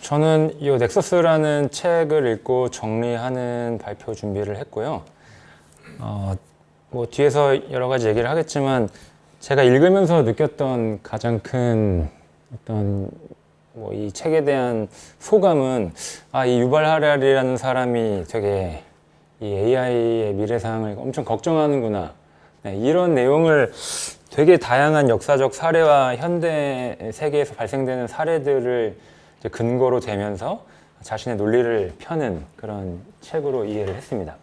저는 이 넥서스라는 책을 읽고 정리하는 발표 준비를 했고요. 뭐 뒤에서 여러 가지 얘기를 하겠지만 제가 읽으면서 느꼈던 가장 큰 어떤 뭐 이 책에 대한 소감은 이 유발 하라리라는 사람이 되게 이 AI의 미래상을 엄청 걱정하는구나. 네, 이런 내용을 되게 다양한 역사적 사례와 현대 세계에서 발생되는 사례들을 이제 근거로 대면서 자신의 논리를 펴는 그런 책으로 이해를 했습니다.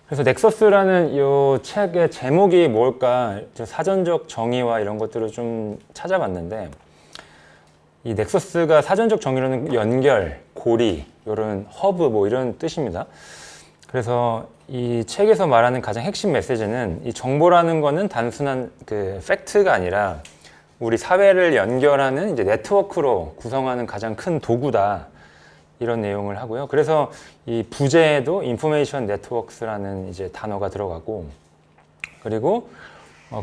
그래서 넥서스라는 이 책의 제목이 뭘까 사전적 정의와 이런 것들을 좀 찾아봤는데, 이 넥서스가 사전적 정의로는 연결, 고리, 이런 허브 뭐 이런 뜻입니다. 그래서 이 책에서 말하는 가장 핵심 메시지는 이 정보라는 거는 단순한 그 팩트가 아니라 우리 사회를 연결하는 이제 네트워크로 구성하는 가장 큰 도구다, 이런 내용을 하고요. 그래서 이 부제에도 인포메이션 네트워크스라는 이제 단어가 들어가고, 그리고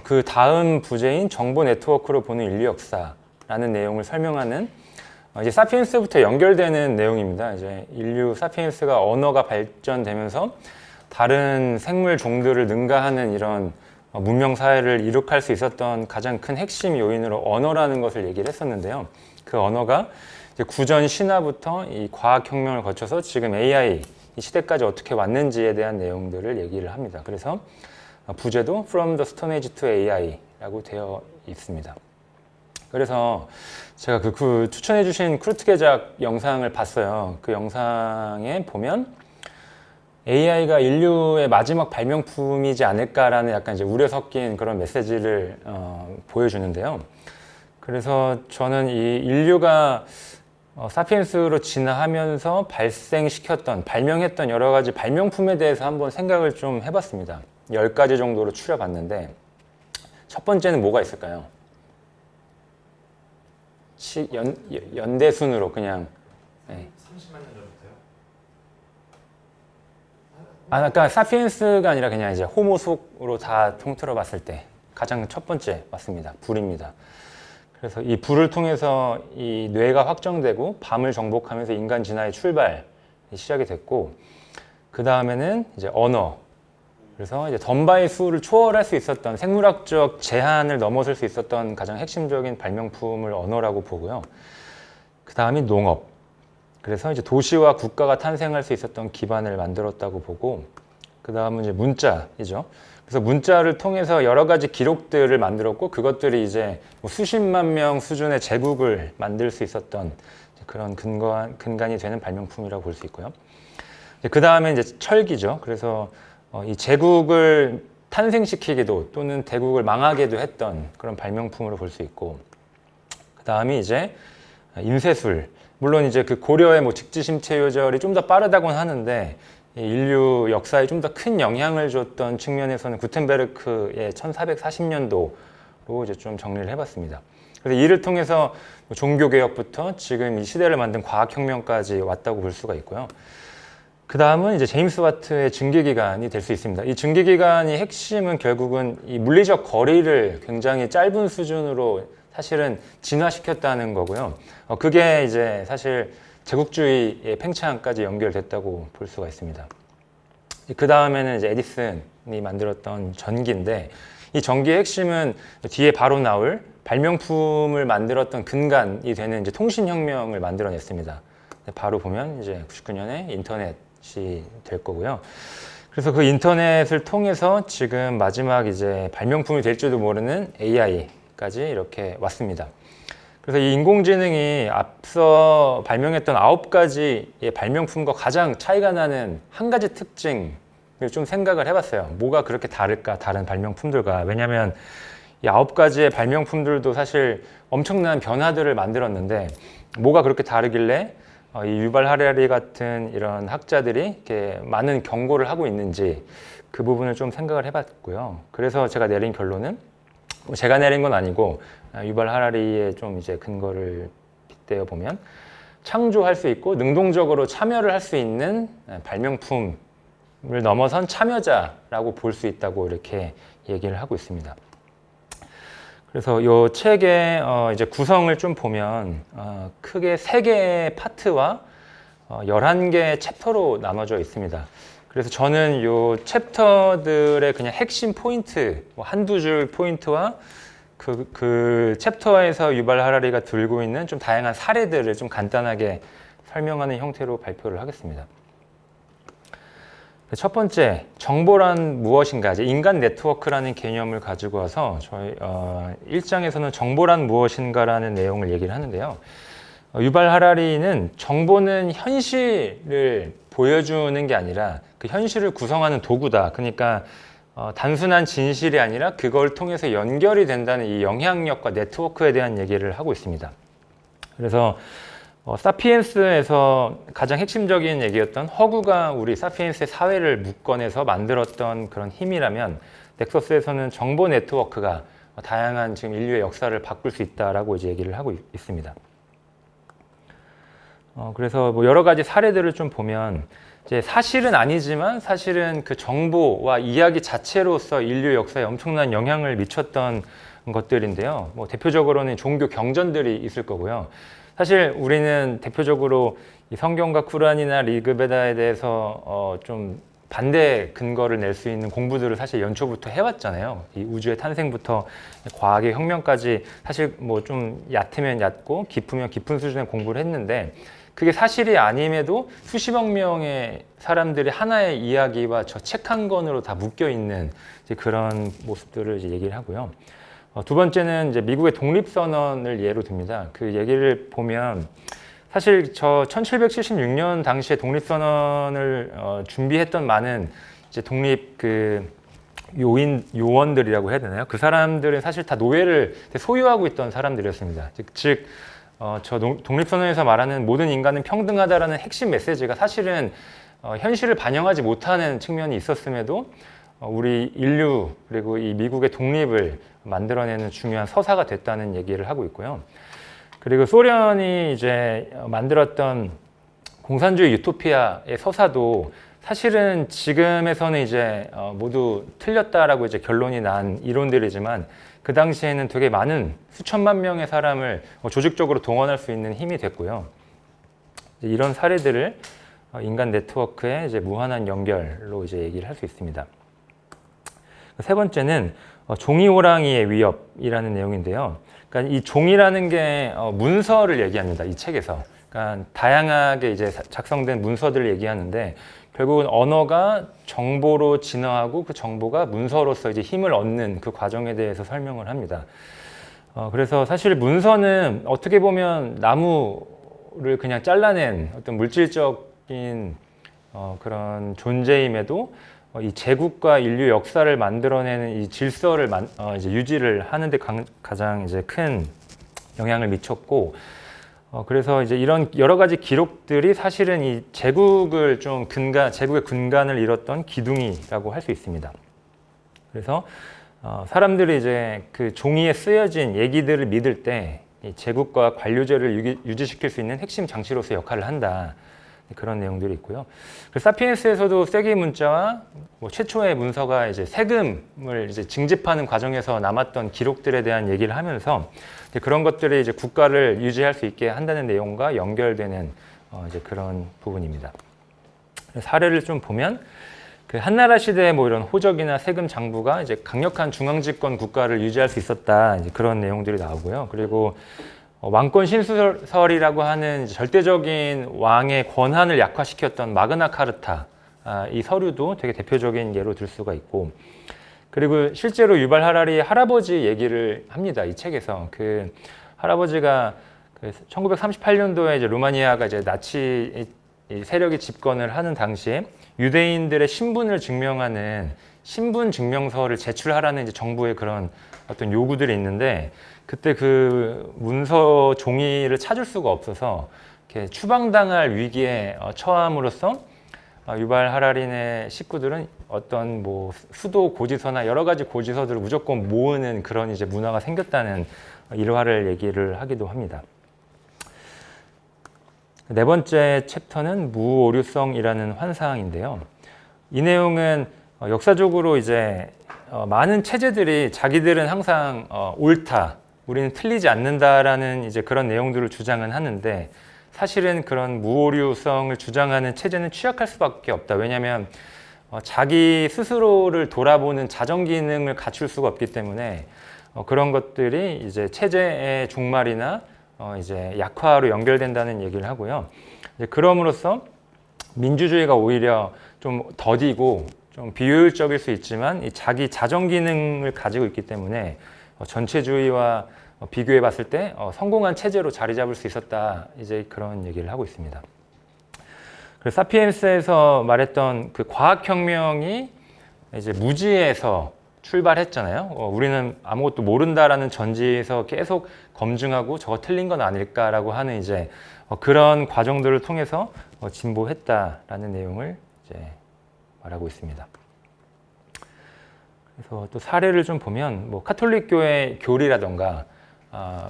그 다음 부제인 정보 네트워크로 보는 인류 역사라는 내용을 설명하는 이제 사피엔스부터 연결되는 내용입니다. 이제 인류 사피엔스가 언어가 발전되면서 다른 생물 종들을 능가하는 이런 문명 사회를 이룩할 수 있었던 가장 큰 핵심 요인으로 언어라는 것을 얘기를 했었는데요. 그 언어가 이제 구전 신화부터 이 과학혁명을 거쳐서 지금 AI 이 시대까지 어떻게 왔는지에 대한 내용들을 얘기를 합니다. 그래서 부제도 From the Stone Age to AI라고 되어 있습니다. 그래서 제가 그 추천해 주신 크루트게작 영상을 봤어요. 그 영상에 보면 AI가 인류의 마지막 발명품이지 않을까라는 약간 이제 우려 섞인 그런 메시지를 보여주는데요. 그래서 저는 이 인류가 사피엔스로 진화하면서 발명했던 여러 가지 발명품에 대해서 한번 생각을 좀 해봤습니다. 10가지 정도로 추려봤는데, 첫 번째는 뭐가 있을까요? 연대순으로 그냥. 네. 30만 년 전부터요? 그러니까 사피엔스가 아니라 그냥 이제 호모 속으로 다 통틀어 봤을 때 가장 첫 번째 맞습니다. 불입니다. 그래서 이 불을 통해서 이 뇌가 확정되고 밤을 정복하면서 인간 진화의 출발이 시작이 됐고, 그 다음에는 이제 언어. 그래서 이제 덤바의 수를 초월할 수 있었던 생물학적 제한을 넘어설 수 있었던 가장 핵심적인 발명품을 언어라고 보고요. 그 다음이 농업. 그래서 이제 도시와 국가가 탄생할 수 있었던 기반을 만들었다고 보고, 그 다음은 이제 문자이죠. 그래서 문자를 통해서 여러 가지 기록들을 만들었고, 그것들이 이제 뭐 수십만 명 수준의 제국을 만들 수 있었던 그런 근간이 되는 발명품이라고 볼 수 있고요. 그 다음에 이제 철기죠. 그래서 이 제국을 탄생시키기도 또는 대국을 망하게도 했던 그런 발명품으로 볼 수 있고, 그 다음이 이제 인쇄술. 물론 이제 그 고려의 뭐 직지심체 요절이 좀 더 빠르다고는 하는데, 인류 역사에 좀 더 큰 영향을 줬던 측면에서는 구텐베르크의 1440년도로 이제 좀 정리를 해봤습니다. 그래서 이를 통해서 종교개혁부터 지금 이 시대를 만든 과학혁명까지 왔다고 볼 수가 있고요. 그 다음은 이제 제임스 와트의 증기기관이 될 수 있습니다. 이 증기기관이 핵심은 결국은 이 물리적 거리를 굉장히 짧은 수준으로 사실은 진화시켰다는 거고요. 그게 이제 사실 제국주의의 팽창까지 연결됐다고 볼 수가 있습니다. 그 다음에는 이제 에디슨이 만들었던 전기인데, 이 전기의 핵심은 뒤에 바로 나올 발명품을 만들었던 근간이 되는 이제 통신혁명을 만들어냈습니다. 바로 보면 이제 99년에 인터넷이 될 거고요. 그래서 그 인터넷을 통해서 지금 마지막 이제 발명품이 될지도 모르는 AI까지 이렇게 왔습니다. 그래서 이 인공지능이 앞서 발명했던 9가지의 발명품과 가장 차이가 나는 한 가지 특징을 좀 생각을 해봤어요. 뭐가 그렇게 다를까, 다른 발명품들과. 왜냐하면 이 9가지의 발명품들도 사실 엄청난 변화들을 만들었는데, 뭐가 그렇게 다르길래 이 유발 하라리 같은 이런 학자들이 이렇게 많은 경고를 하고 있는지, 그 부분을 좀 생각을 해봤고요. 그래서 제가 내린 결론은, 제가 내린 건 아니고 유발 하라리의 좀 이제 근거를 빗대어 보면, 창조할 수 있고 능동적으로 참여를 할 수 있는 발명품을 넘어선 참여자라고 볼 수 있다고 이렇게 얘기를 하고 있습니다. 그래서 이 책의 이제 구성을 좀 보면 크게 3개의 파트와 11개의 챕터로 나눠져 있습니다. 그래서 저는 이 챕터들의 그냥 핵심 포인트, 뭐 한두 줄 포인트와 그 챕터에서 유발 하라리가 들고 있는 좀 다양한 사례들을 좀 간단하게 설명하는 형태로 발표를 하겠습니다. 첫 번째, 정보란 무엇인가? 이제 인간 네트워크라는 개념을 가지고 와서 저희 1장에서는 정보란 무엇인가라는 내용을 얘기를 하는데요. 유발 하라리는 정보는 현실을 보여주는 게 아니라 그 현실을 구성하는 도구다. 그러니까 단순한 진실이 아니라 그걸 통해서 연결이 된다는 이 영향력과 네트워크에 대한 얘기를 하고 있습니다. 그래서 사피엔스에서 가장 핵심적인 얘기였던 허구가 우리 사피엔스의 사회를 묶어내서 만들었던 그런 힘이라면 넥서스에서는 정보 네트워크가 다양한 지금 인류의 역사를 바꿀 수 있다라고 이제 얘기를 하고 있습니다. 그래서 뭐 여러 가지 사례들을 좀 보면 이제 사실은 아니지만 사실은 그 정보와 이야기 자체로서 인류 역사에 엄청난 영향을 미쳤던 것들인데요. 뭐 대표적으로는 종교 경전들이 있을 거고요. 사실 우리는 대표적으로 이 성경과 쿠란이나 리그베다에 대해서 좀 반대 근거를 낼 수 있는 공부들을 사실 연초부터 해왔잖아요. 이 우주의 탄생부터 과학의 혁명까지 사실 뭐 좀 얕으면 얕고 깊으면 깊은 수준의 공부를 했는데 그게 사실이 아님에도 수십억 명의 사람들이 하나의 이야기와 저 책 한 권으로 다 묶여 있는 그런 모습들을 이제 얘기를 하고요. 두 번째는 이제 미국의 독립선언을 예로 듭니다. 그 얘기를 보면 사실 저 1776년 당시에 독립선언을 준비했던 많은 이제 독립 요원들이라고 해야 되나요? 그 사람들은 사실 다 노예를 소유하고 있던 사람들이었습니다. 즉, 저 독립선언에서 말하는 모든 인간은 평등하다라는 핵심 메시지가 사실은 현실을 반영하지 못하는 측면이 있었음에도 우리 인류 그리고 이 미국의 독립을 만들어내는 중요한 서사가 됐다는 얘기를 하고 있고요. 그리고 소련이 이제 만들었던 공산주의 유토피아의 서사도 사실은 지금에서는 이제 모두 틀렸다라고 이제 결론이 난 이론들이지만 그 당시에는 되게 많은 수천만 명의 사람을 조직적으로 동원할 수 있는 힘이 됐고요. 이런 사례들을 인간 네트워크의 이제 무한한 연결로 이제 얘기를 할 수 있습니다. 세 번째는 종이 호랑이의 위협이라는 내용인데요. 그러니까 이 종이라는 게 문서를 얘기합니다. 이 책에서. 그러니까 다양하게 이제 작성된 문서들을 얘기하는데 결국은 언어가 정보로 진화하고 그 정보가 문서로서 이제 힘을 얻는 그 과정에 대해서 설명을 합니다. 그래서 사실 문서는 어떻게 보면 나무를 그냥 잘라낸 어떤 물질적인 그런 존재임에도 이 제국과 인류 역사를 만들어내는 이 질서를 이제 유지를 하는데 가장 이제 큰 영향을 미쳤고, 그래서 이제 이런 여러 가지 기록들이 사실은 이 제국의 근간을 이뤘던 기둥이라고 할 수 있습니다. 그래서 사람들이 이제 그 종이에 쓰여진 얘기들을 믿을 때 이 제국과 관료제를 유지시킬 수 있는 핵심 장치로서 역할을 한다. 그런 내용들이 있고요. 사피엔스에서도 세기 문자와 뭐 최초의 문서가 이제 세금을 이제 징집하는 과정에서 남았던 기록들에 대한 얘기를 하면서 그런 것들이 이제 국가를 유지할 수 있게 한다는 내용과 연결되는 이제 그런 부분입니다. 사례를 좀 보면 그 한나라 시대에 뭐 이런 호적이나 세금 장부가 이제 강력한 중앙집권 국가를 유지할 수 있었다. 이제 그런 내용들이 나오고요. 그리고 왕권 신수설이라고 하는 절대적인 왕의 권한을 약화시켰던 마그나 카르타, 이 서류도 되게 대표적인 예로 들 수가 있고, 그리고 실제로 유발 하라리의 할아버지 얘기를 합니다. 이 책에서 그 할아버지가 1938년도에 이제 루마니아가 이제 나치 세력이 집권을 하는 당시에 유대인들의 신분을 증명하는 신분 증명서를 제출하라는 이제 정부의 그런 어떤 요구들이 있는데, 그때 그 문서 종이를 찾을 수가 없어서 이렇게 추방당할 위기에 처함으로써 유발 하라리의 식구들은 어떤 뭐 수도 고지서나 여러 가지 고지서들을 무조건 모으는 그런 이제 문화가 생겼다는 일화를 얘기를 하기도 합니다. 네 번째 챕터는 무오류성이라는 환상인데요. 이 내용은 역사적으로 이제 많은 체제들이 자기들은 항상 옳다, 우리는 틀리지 않는다라는 이제 그런 내용들을 주장은 하는데 사실은 그런 무오류성을 주장하는 체제는 취약할 수밖에 없다. 왜냐하면 자기 스스로를 돌아보는 자정 기능을 갖출 수가 없기 때문에 그런 것들이 이제 체제의 종말이나 이제 약화로 연결된다는 얘기를 하고요. 이제 그럼으로써 민주주의가 오히려 좀 더디고 좀 비효율적일 수 있지만 이 자기 자정 기능을 가지고 있기 때문에 전체주의와 비교해 봤을 때 성공한 체제로 자리 잡을 수 있었다. 이제 그런 얘기를 하고 있습니다. 그래서 사피엔스에서 말했던 그 과학혁명이 이제 무지에서 출발했잖아요. 우리는 아무것도 모른다라는 전제에서 계속 검증하고 저거 틀린 건 아닐까라고 하는 이제 그런 과정들을 통해서 진보했다라는 내용을 이제 말하고 있습니다. 그래서 또 사례를 좀 보면 뭐 카톨릭 교회 교리라던가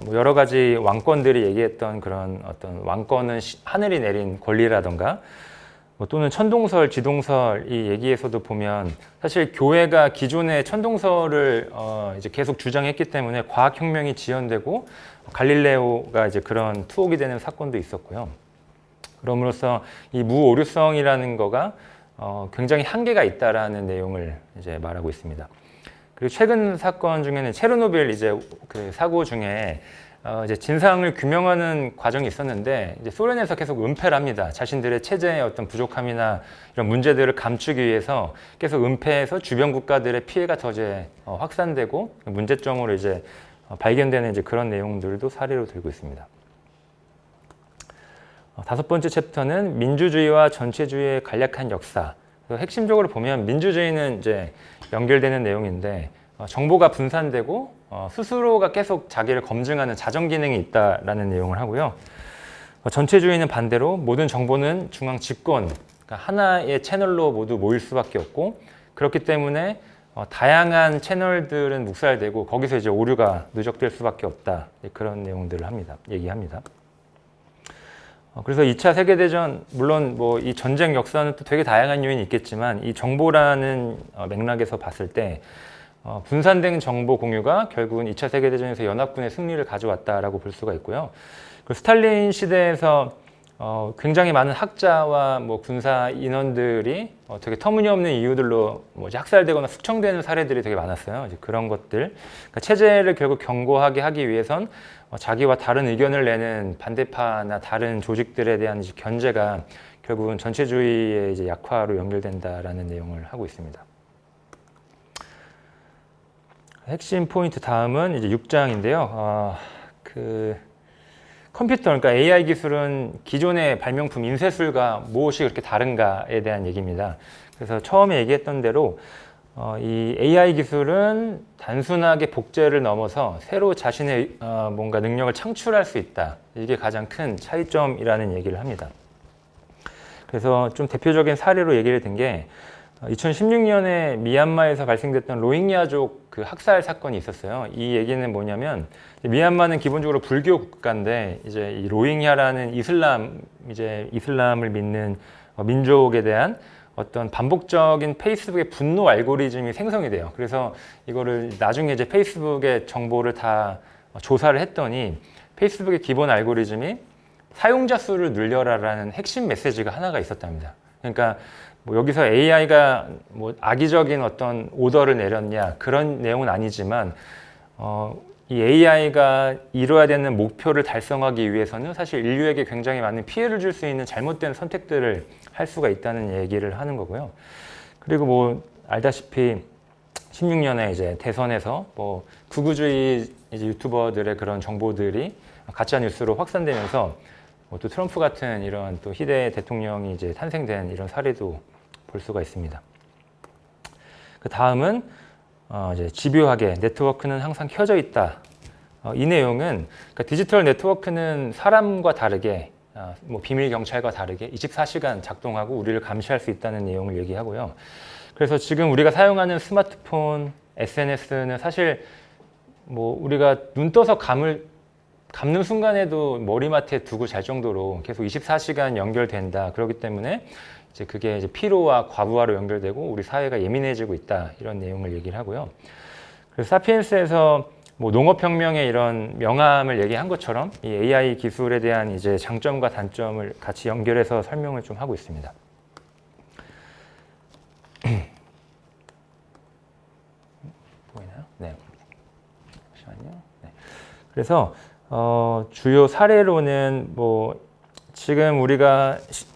뭐 여러 가지 왕권들이 얘기했던 그런 어떤 왕권은 하늘이 내린 권리라던가 뭐 또는 천동설, 지동설 이 얘기에서도 보면 사실 교회가 기존의 천동설을 이제 계속 주장했기 때문에 과학혁명이 지연되고 갈릴레오가 이제 그런 투옥이 되는 사건도 있었고요. 그럼으로써 이 무오류성이라는 거가 굉장히 한계가 있다라는 내용을 이제 말하고 있습니다. 그리고 최근 사건 중에는 체르노빌 이제 그 사고 중에 이제 진상을 규명하는 과정이 있었는데 이제 소련에서 계속 은폐를 합니다. 자신들의 체제의 어떤 부족함이나 이런 문제들을 감추기 위해서 계속 은폐해서 주변 국가들의 피해가 더 이제 확산되고 문제점으로 이제 발견되는 이제 그런 내용들도 사례로 들고 있습니다. 다섯 번째 챕터는 민주주의와 전체주의의 간략한 역사. 핵심적으로 보면 민주주의는 이제 연결되는 내용인데 정보가 분산되고 스스로가 계속 자기를 검증하는 자정 기능이 있다라는 내용을 하고요. 전체주의는 반대로 모든 정보는 중앙 집권, 그러니까 하나의 채널로 모두 모일 수밖에 없고 그렇기 때문에 다양한 채널들은 묵살되고 거기서 이제 오류가 누적될 수밖에 없다. 그런 내용들을 얘기합니다. 그래서 2차 세계대전, 물론 뭐 이 전쟁 역사는 또 되게 다양한 요인이 있겠지만 이 정보라는 맥락에서 봤을 때 분산된 정보 공유가 결국은 2차 세계대전에서 연합군의 승리를 가져왔다라고 볼 수가 있고요. 그 스탈린 시대에서 굉장히 많은 학자와 뭐 군사 인원들이 되게 터무니없는 이유들로 뭐 학살되거나 숙청되는 사례들이 되게 많았어요. 이제 그런 것들, 그러니까 체제를 결국 견고하게 하기 위해선 자기와 다른 의견을 내는 반대파나 다른 조직들에 대한 이제 견제가 결국은 전체주의의 이제 약화로 연결된다라는 내용을 하고 있습니다. 핵심 포인트 다음은 이제 6장인데요. 그 컴퓨터, 그러니까 AI 기술은 기존의 발명품 인쇄술과 무엇이 그렇게 다른가에 대한 얘기입니다. 그래서 처음에 얘기했던 대로 이 AI 기술은 단순하게 복제를 넘어서 새로 자신의 뭔가 능력을 창출할 수 있다. 이게 가장 큰 차이점이라는 얘기를 합니다. 그래서 좀 대표적인 사례로 얘기를 든 게 2016년에 미얀마에서 발생됐던 로힝야족 그 학살 사건이 있었어요. 이 얘기는 뭐냐면 미얀마는 기본적으로 불교 국가인데 이제 이 로힝야라는 이슬람을 믿는 민족에 대한 어떤 반복적인 페이스북의 분노 알고리즘이 생성이 돼요. 그래서 이거를 나중에 이제 페이스북의 정보를 다 조사를 했더니 페이스북의 기본 알고리즘이 사용자 수를 늘려라라는 핵심 메시지가 하나가 있었답니다. 그러니까 뭐 여기서 AI가 뭐 악의적인 어떤 오더를 내렸냐 그런 내용은 아니지만 이 AI가 이루어야 되는 목표를 달성하기 위해서는 사실 인류에게 굉장히 많은 피해를 줄 수 있는 잘못된 선택들을 할 수가 있다는 얘기를 하는 거고요. 그리고 뭐 알다시피 16년에 이제 대선에서 뭐 극우주의 이제 유튜버들의 그런 정보들이 가짜 뉴스로 확산되면서 또 트럼프 같은 이런 또 희대 대통령이 이제 탄생된 이런 사례도 볼 수가 있습니다. 그 다음은 이제 집요하게 네트워크는 항상 켜져 있다. 이 내용은 그러니까 디지털 네트워크는 사람과 다르게 뭐 비밀 경찰과 다르게 24시간 작동하고 우리를 감시할 수 있다는 내용을 얘기하고요. 그래서 지금 우리가 사용하는 스마트폰, SNS는 사실 뭐 우리가 눈 떠서 감는 순간에도 머리맡에 두고 잘 정도로 계속 24시간 연결된다. 그렇기 때문에 이제 그게 이제 피로와 과부하로 연결되고 우리 사회가 예민해지고 있다. 이런 내용을 얘기를 하고요. 그래서 사피엔스에서 뭐 농업혁명의 이런 명암을 얘기한 것처럼 이 AI 기술에 대한 이제 장점과 단점을 같이 연결해서 설명을 좀 하고 있습니다. 보이나요? 네. 잠시만요. 네. 그래서 주요 사례로는 뭐 지금 우리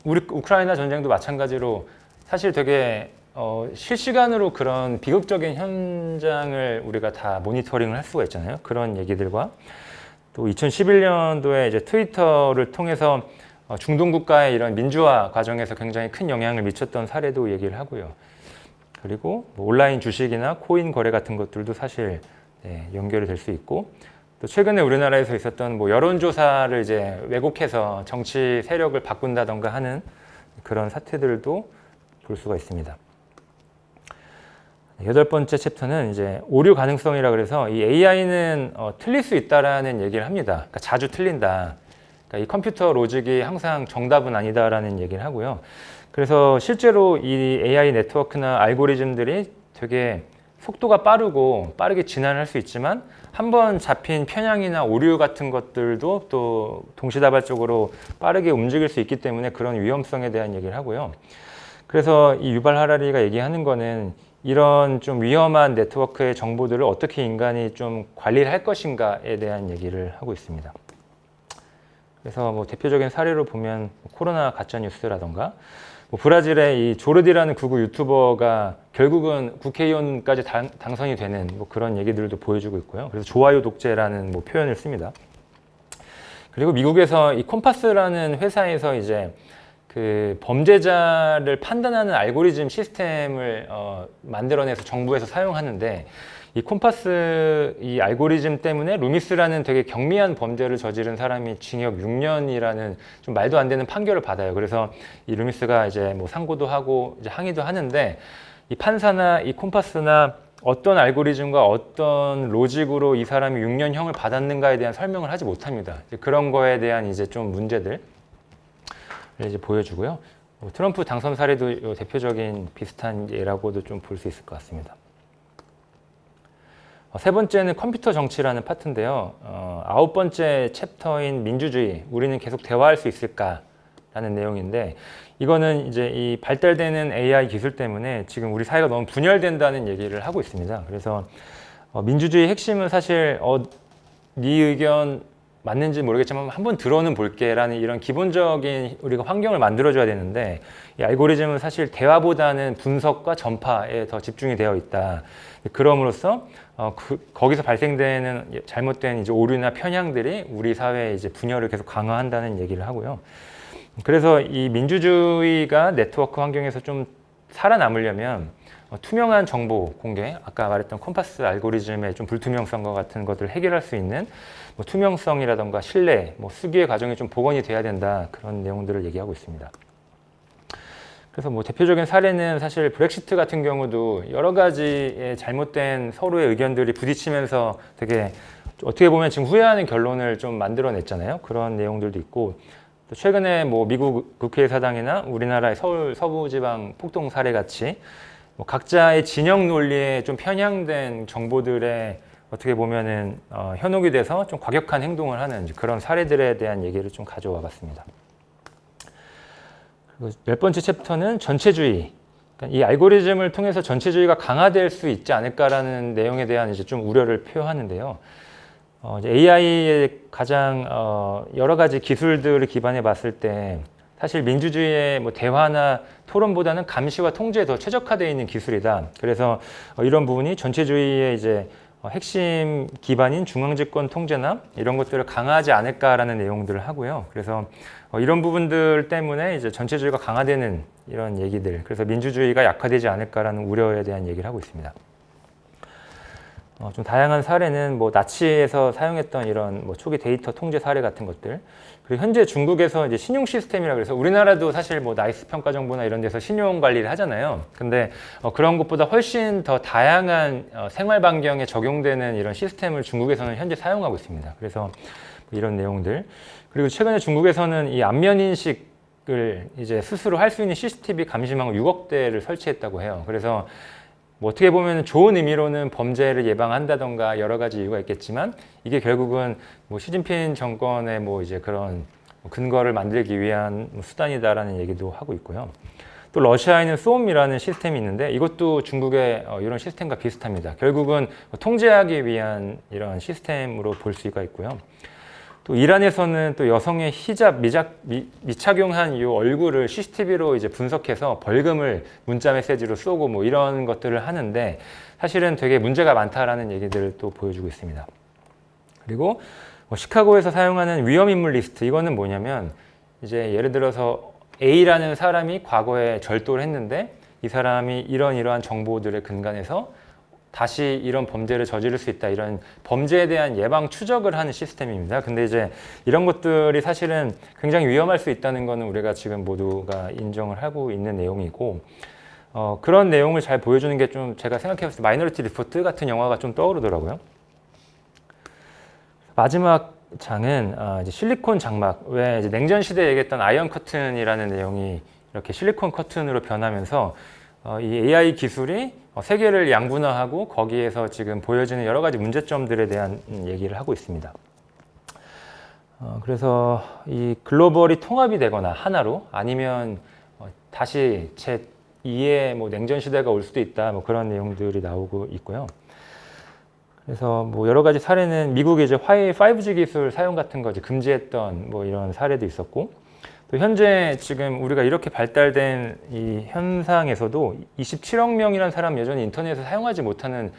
우크라이나 전쟁도 마찬가지로 사실 되게 실시간으로 그런 비극적인 현장을 우리가 다 모니터링을 할 수가 있잖아요. 그런 얘기들과 또 2011년도에 이제 트위터를 통해서 중동 국가의 이런 민주화 과정에서 굉장히 큰 영향을 미쳤던 사례도 얘기를 하고요. 그리고 뭐 온라인 주식이나 코인 거래 같은 것들도 사실 연결이 될 수 있고 또 최근에 우리나라에서 있었던 뭐 여론조사를 이제 왜곡해서 정치 세력을 바꾼다던가 하는 그런 사태들도 볼 수가 있습니다. 여덟 번째 챕터는 이제 오류 가능성이라 그래서 이 AI는 틀릴 수 있다라는 얘기를 합니다. 그러니까 자주 틀린다. 그러니까 이 컴퓨터 로직이 항상 정답은 아니다라는 얘기를 하고요. 그래서 실제로 이 AI 네트워크나 알고리즘들이 되게 속도가 빠르고 빠르게 진화를 할 수 있지만 한번 잡힌 편향이나 오류 같은 것들도 또 동시다발적으로 빠르게 움직일 수 있기 때문에 그런 위험성에 대한 얘기를 하고요. 그래서 이 유발 하라리가 얘기하는 거는 이런 좀 위험한 네트워크의 정보들을 어떻게 인간이 좀 관리를 할 것인가에 대한 얘기를 하고 있습니다. 그래서 뭐 대표적인 사례로 보면 코로나 가짜뉴스라던가 뭐 브라질의 이 조르디라는 극우 유튜버가 결국은 국회의원까지 당선이 되는 뭐 그런 얘기들도 보여주고 있고요. 그래서 좋아요 독재라는 뭐 표현을 씁니다. 그리고 미국에서 이 콤파스라는 회사에서 이제 그 범죄자를 판단하는 알고리즘 시스템을 만들어내서 정부에서 사용하는데 이 콤파스 이 알고리즘 때문에 루미스라는 되게 경미한 범죄를 저지른 사람이 징역 6년이라는 좀 말도 안 되는 판결을 받아요. 그래서 이 루미스가 이제 뭐 상고도 하고 이제 항의도 하는데 이 판사나 이 콤파스나 어떤 알고리즘과 어떤 로직으로 이 사람이 6년형을 받았는가에 대한 설명을 하지 못합니다. 그런 거에 대한 이제 좀 문제들 이제 보여주고요. 트럼프 당선 사례도 대표적인 비슷한 예라고도 좀 볼 수 있을 것 같습니다. 세 번째는 컴퓨터 정치라는 파트인데요. 아홉 번째 챕터인 민주주의, 우리는 계속 대화할 수 있을까라는 내용인데 이거는 이제 이 발달되는 AI 기술 때문에 지금 우리 사회가 너무 분열된다는 얘기를 하고 있습니다. 그래서 민주주의 핵심은 사실 네 의견 맞는지 모르겠지만 한번 들어는 볼게라는 이런 기본적인 우리가 환경을 만들어줘야 되는데 이 알고리즘은 사실 대화보다는 분석과 전파에 더 집중이 되어 있다. 그럼으로써 거기서 발생되는 잘못된 이제 오류나 편향들이 우리 사회의 이제 분열을 계속 강화한다는 얘기를 하고요. 그래서 이 민주주의가 네트워크 환경에서 좀 살아남으려면 투명한 정보 공개, 아까 말했던 콤파스 알고리즘의 좀 불투명성과 같은 것들을 해결할 수 있는 뭐 투명성이라던가 신뢰, 뭐 수기의 과정이 좀 복원이 돼야 된다 그런 내용들을 얘기하고 있습니다. 그래서 뭐 대표적인 사례는 사실 브렉시트 같은 경우도 여러 가지의 잘못된 서로의 의견들이 부딪히면서 되게 어떻게 보면 지금 후회하는 결론을 좀 만들어냈잖아요. 그런 내용들도 있고 또 최근에 뭐 미국 국회 사당이나 우리나라의 서울 서부지방 폭동 사례 같이 뭐 각자의 진영 논리에 좀 편향된 정보들에 어떻게 보면은 현혹이 돼서 좀 과격한 행동을 하는 그런 사례들에 대한 얘기를 좀 가져와 봤습니다. 그리고 열 번째 챕터는 전체주의. 그러니까 이 알고리즘을 통해서 전체주의가 강화될 수 있지 않을까라는 내용에 대한 이제 좀 우려를 표하는데요. AI의 가장 여러 가지 기술들을 기반해 봤을 때 사실 민주주의의 뭐 대화나 토론보다는 감시와 통제에 더 최적화되어 있는 기술이다. 그래서 이런 부분이 전체주의의 이제 핵심 기반인 중앙집권 통제나 이런 것들을 강화하지 않을까라는 내용들을 하고요. 그래서 이런 부분들 때문에 이제 전체주의가 강화되는 이런 얘기들, 그래서 민주주의가 약화되지 않을까라는 우려에 대한 얘기를 하고 있습니다. 좀 다양한 사례는 뭐 나치에서 사용했던 이런 뭐 초기 데이터 통제 사례 같은 것들, 그리고 현재 중국에서 이제 신용 시스템이라 그래서 우리나라도 사실 뭐 나이스 평가 정보나 이런 데서 신용 관리를 하잖아요. 근데 그런 것보다 훨씬 더 다양한 생활 반경에 적용되는 이런 시스템을 중국에서는 현재 사용하고 있습니다. 그래서 이런 내용들. 그리고 최근에 중국에서는 이 안면 인식을 이제 스스로 할 수 있는 CCTV 감시망 6억 대를 설치했다고 해요. 그래서 뭐 어떻게 보면 좋은 의미로는 범죄를 예방한다던가 여러 가지 이유가 있겠지만 이게 결국은 뭐 시진핑 정권의 뭐 이제 그런 근거를 만들기 위한 수단이다라는 얘기도 하고 있고요. 또 러시아에는 쏘옴이라는 시스템이 있는데 이것도 중국의 이런 시스템과 비슷합니다. 결국은 통제하기 위한 이런 시스템으로 볼 수가 있고요. 또 이란에서는 또 여성의 히잡 미착용한 이 얼굴을 CCTV로 이제 분석해서 벌금을 문자 메시지로 쏘고 뭐 이런 것들을 하는데 사실은 되게 문제가 많다라는 얘기들을 또 보여주고 있습니다. 그리고 시카고에서 사용하는 위험인물 리스트, 이거는 뭐냐면 이제 예를 들어서 A라는 사람이 과거에 절도를 했는데 이 사람이 이러한 정보들에 근간해서 다시 이런 범죄를 저지를 수 있다, 이런 범죄에 대한 예방 추적을 하는 시스템입니다. 근데 이제 이런 것들이 사실은 굉장히 위험할 수 있다는 거는 우리가 지금 모두가 인정을 하고 있는 내용이고, 그런 내용을 잘 보여주는 게 좀 제가 생각해봤을 때 마이너리티 리포트 같은 영화가 좀 떠오르더라고요. 마지막 장은 이제 실리콘 장막, 왜 이제 냉전 시대에 얘기했던 아이언 커튼이라는 내용이 이렇게 실리콘 커튼으로 변하면서 이 AI 기술이 세계를 양분화하고 거기에서 지금 보여지는 여러 가지 문제점들에 대한 얘기를 하고 있습니다. 그래서 이 글로벌이 통합이 되거나 하나로, 아니면 다시 제2의 뭐 냉전 시대가 올 수도 있다, 뭐 그런 내용들이 나오고 있고요. 그래서 뭐 여러 가지 사례는 미국의 이제 화웨이 5G 기술 사용 같은 거 이제 금지했던 뭐 이런 사례도 있었고, 또 현재 지금 우리가 이렇게 발달된 이 현상에서도 27억 명이라는 사람 여전히 인터넷을 사용하지 못하는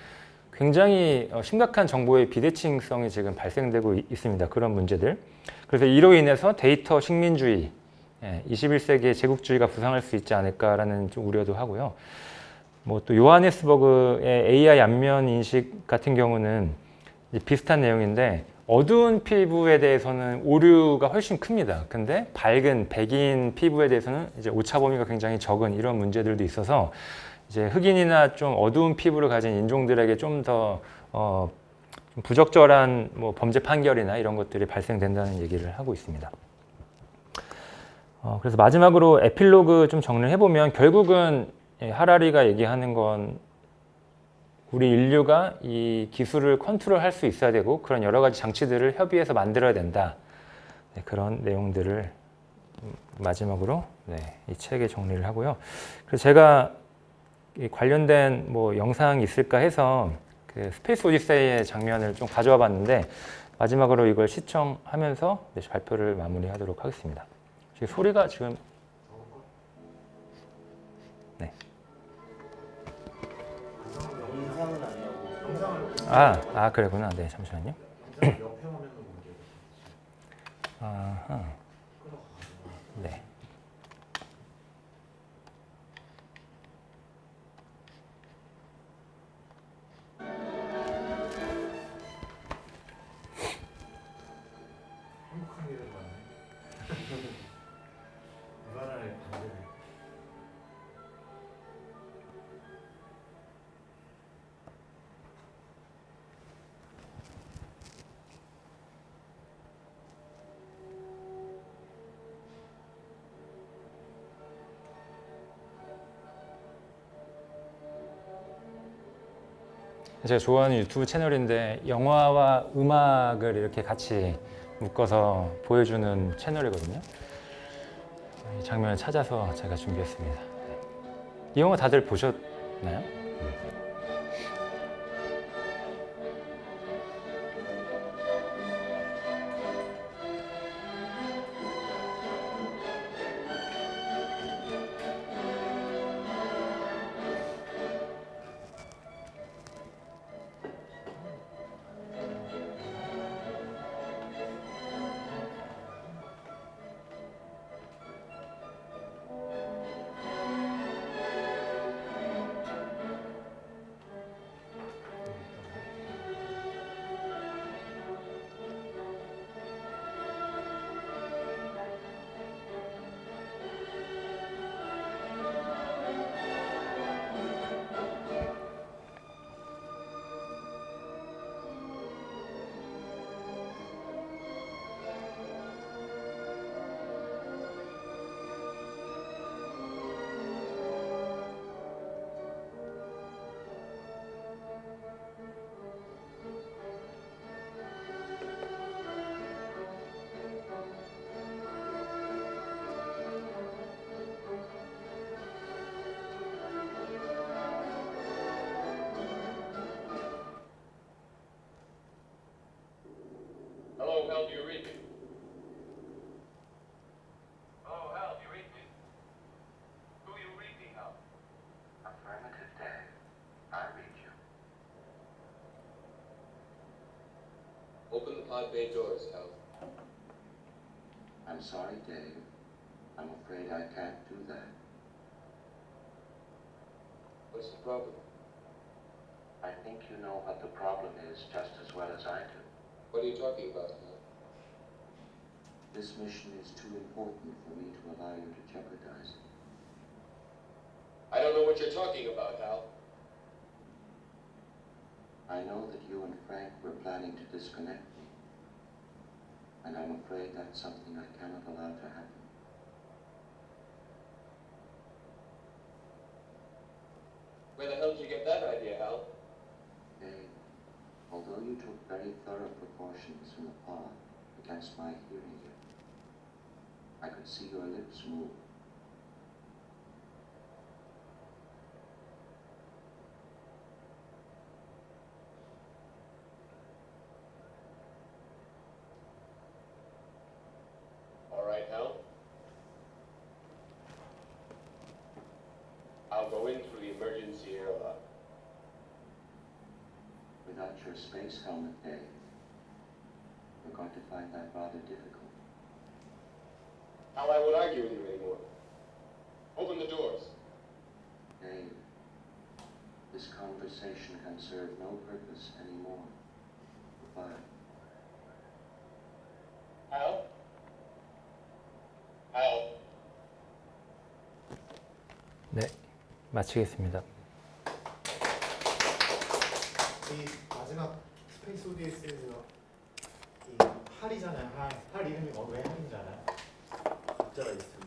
굉장히 심각한 정보의 비대칭성이 지금 발생되고 있습니다. 그런 문제들. 그래서 이로 인해서 데이터 식민주의, 21세기의 제국주의가 부상할 수 있지 않을까라는 좀 우려도 하고요. 뭐 또 요하네스버그의 AI 안면 인식 같은 경우는 이제 비슷한 내용인데 어두운 피부에 대해서는 오류가 훨씬 큽니다. 근데 밝은 백인 피부에 대해서는 이제 오차 범위가 굉장히 적은 이런 문제들도 있어서 이제 흑인이나 좀 어두운 피부를 가진 인종들에게 좀 더 좀 부적절한 뭐 범죄 판결이나 이런 것들이 발생된다는 얘기를 하고 있습니다. 그래서 마지막으로 에필로그 좀 정리를 해보면 결국은 하라리가 얘기하는 건 우리 인류가 이 기술을 컨트롤할 수 있어야 되고 그런 여러 가지 장치들을 협의해서 만들어야 된다. 그런 내용들을 마지막으로 이 책에 정리를 하고요. 그래서 제가 관련된 뭐 영상이 있을까 해서 그 스페이스 오디세이의 장면을 좀 가져와 봤는데 마지막으로 이걸 시청하면서 발표를 마무리하도록 하겠습니다. 소리가 지금 그래구나. 네, 잠시만요. 아하. 네. 제가 좋아하는 유튜브 채널인데 영화와 음악을 이렇게 같이 묶어서 보여주는 채널이거든요. 이 장면을 찾아서 제가 준비했습니다. 이 영화 다들 보셨나요? Hal, do you read me? Oh, Hal, do you read me? Do you read me, Hal? Affirmative, Dave. I read you. Open the pod bay doors, Hal. I'm sorry, Dave. I'm afraid I can't do that. What's the problem? I think you know what the problem is just as well as I do. What are you talking about, Hal? This mission is too important for me to allow you to jeopardize it. I don't know what you're talking about, Hal. I know that you and Frank were planning to disconnect me. And I'm afraid that's something I cannot allow to happen. Where the hell did you get that idea, Hal? Dave, although you took very thorough precautions in the pod against my hearing you, I could see your lips move. All right, Hal. I'll go in through the emergency airlock. Without your space helmet, Dave, you're going to find that rather difficult. Hal, I won't argue with you anymore. Open the doors. Dave, this conversation can serve no purpose anymore. Goodbye. Hal? Hal? 네, 마치겠습니다. 이 마지막 스페이스 ODS에서 이 할이잖아요. 할 이름이 왜 할인지 알아요? 글자가 있어요.